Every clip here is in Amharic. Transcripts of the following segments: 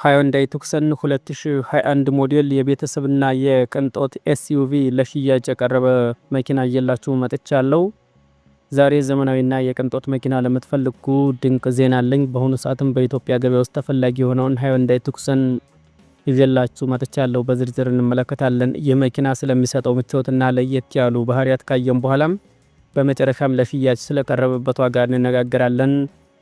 ሃዮንዳይ ቱክሰን 2021 ሞዴል የቤተሰብና የቅንጦት ኤስዩቪ ለሽያጭ የቀረበ መኪና ይዤላችሁ መጥቻለሁ። ዛሬ ዘመናዊና የቅንጦት መኪና ለምትፈልጉ ድንቅ ዜና አለኝ። በአሁኑ ሰዓትም በኢትዮጵያ ገበያ ውስጥ ተፈላጊ የሆነውን ሃዮንዳይ ቱክሰን ይዤላችሁ መጥቻለሁ። በዝርዝር እንመለከታለን። የመኪና ስለሚሰጠው ምቾትና ለየት ያሉ ባህሪያት ካየን በኋላም በመጨረሻም ለሽያጭ ስለቀረበበት ዋጋ እንነጋገራለን።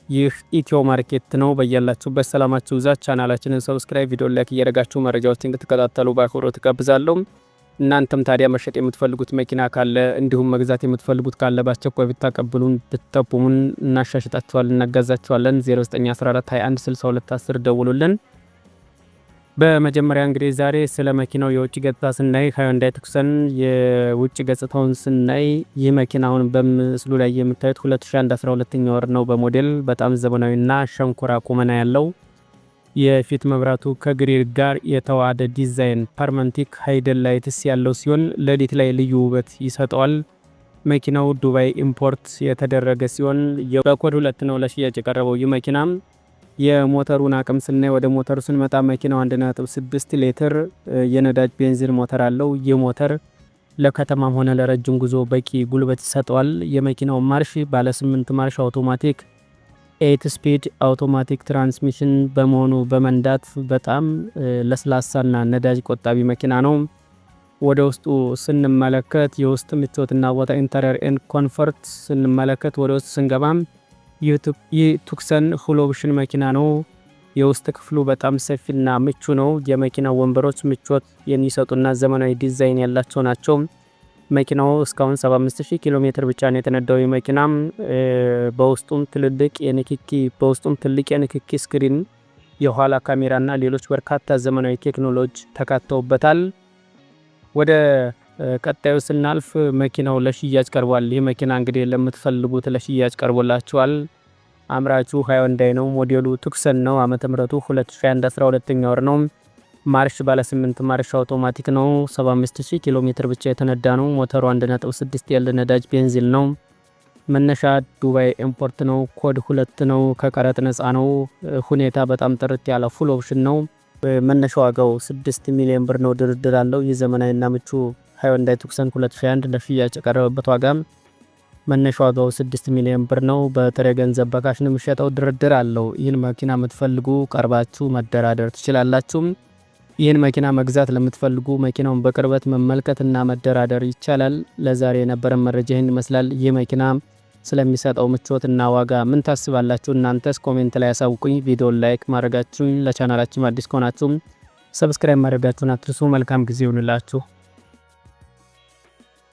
ይህ ኢትዮ ማርኬት ነው። በያላችሁበት ሰላማችሁ ይብዛ። ቻናላችንን ሰብስክራይብ፣ ቪዲዮ ላይክ እያደረጋችሁ መረጃዎችን እንድትከታተሉ በአክብሮት ተጋብዛለሁ። እናንተም ታዲያ መሸጥ የምትፈልጉት መኪና ካለ እንዲሁም መግዛት የምትፈልጉት ካለ በአስቸኳይ ብታቀብሉን ብትጠቁሙን እናሻሽጣችኋለን፣ እናጋዛችኋለን። 0914 21 62 10 ደውሉልን። በመጀመሪያ እንግዲህ ዛሬ ስለ መኪናው የውጭ ገጽታ ስናይ ሃዮንዳይ ቱክሰን የውጭ ገጽታውን ስናይ ይህ መኪናውን በምስሉ ላይ የምታዩት 2012 ወር ነው በሞዴል በጣም ዘመናዊና ሸንኮራ ቁመና ያለው የፊት መብራቱ ከግሪል ጋር የተዋሃደ ዲዛይን ፐርመንቲክ ሃይደል ላይትስ ያለው ሲሆን ሌሊት ላይ ልዩ ውበት ይሰጠዋል። መኪናው ዱባይ ኢምፖርት የተደረገ ሲሆን በኮድ 2 ነው ለሽያጭ የቀረበው። ይህ መኪና የሞተሩን አቅም ስናይ ወደ ሞተሩ ስንመጣ መኪናው 1.6 ሊትር የነዳጅ ቤንዚን ሞተር አለው። ይህ ሞተር ለከተማም ሆነ ለረጅም ጉዞ በቂ ጉልበት ይሰጠዋል። የመኪናው ማርሽ ባለ 8 ማርሽ አውቶማቲክ 8 ስፒድ አውቶማቲክ ትራንስሚሽን በመሆኑ በመንዳት በጣም ለስላሳና ነዳጅ ቆጣቢ መኪና ነው። ወደ ውስጡ ስንመለከት የውስጥ ምቾትና ቦታ ኢንተሪየር ኤንድ ኮምፎርት ስንመለከት ወደ ውስጥ ስንገባም ይህ ቱክሰን ፉል ኦፕሽን መኪና ነው። የውስጥ ክፍሉ በጣም ሰፊና ምቹ ነው። የመኪናው ወንበሮች ምቾት የሚሰጡና ዘመናዊ ዲዛይን ያላቸው ናቸው። መኪናው እስካሁን 75000 ኪሎ ሜትር ብቻ ነው የተነዳው። መኪናም በውስጡም ትልቅ የንክኪ ስክሪን፣ የኋላ ካሜራና ሌሎች በርካታ ዘመናዊ ቴክኖሎጂ ተካተውበታል። ወደ ቀጣዩ ስናልፍ መኪናው ለሽያጭ ቀርቧል። ይህ መኪና እንግዲህ ለምትፈልጉት ለሽያጭ ቀርቦላችኋል። አምራቹ ሃዮንዳይ ነው። ሞዴሉ ቱክሰን ነው። ዓመተ ምህረቱ 2021 12ኛ ወር ነው። ማርሽ ባለ 8 ማርሽ አውቶማቲክ ነው። 75000 ኪሎ ሜትር ብቻ የተነዳ ነው። ሞተሩ 1.6 ያለ ነዳጅ ቤንዚን ነው። መነሻ ዱባይ ኢምፖርት ነው። ኮድ 2 ነው። ከቀረጥ ነፃ ነው። ሁኔታ በጣም ጥርት ያለ ፉል ኦፕሽን ነው። መነሻ ዋጋው 6 ሚሊዮን ብር ነው። ድርድር አለው። ይህ ዘመናዊና ምቹ ሃዮንዳይ ቱክሰን 2021 ለሽያጭ የቀረበበት ዋጋ መነሻ ዋጋው 6 ሚሊዮን ብር ነው። በጥሬ ገንዘብ በካሽ ነው የሚሸጠው። ድርድር አለው። ይህን መኪና የምትፈልጉ ቀርባችሁ መደራደር ትችላላችሁ። ይህን መኪና መግዛት ለምትፈልጉ መኪናውን በቅርበት መመልከትና መደራደር ይቻላል። ለዛሬ የነበረን መረጃ ይህን ይመስላል። ይህ መኪና ስለሚሰጠው ምቾትና ዋጋ ምን ታስባላችሁ? እናንተስ ኮሜንት ላይ ያሳውቁኝ። ቪዲዮን ላይክ ማድረጋችሁን፣ ለቻናላችን አዲስ ከሆናችሁ ሰብስክራይብ ማድረጋችሁን አትርሱ። መልካም ጊዜ ይሁንላችሁ።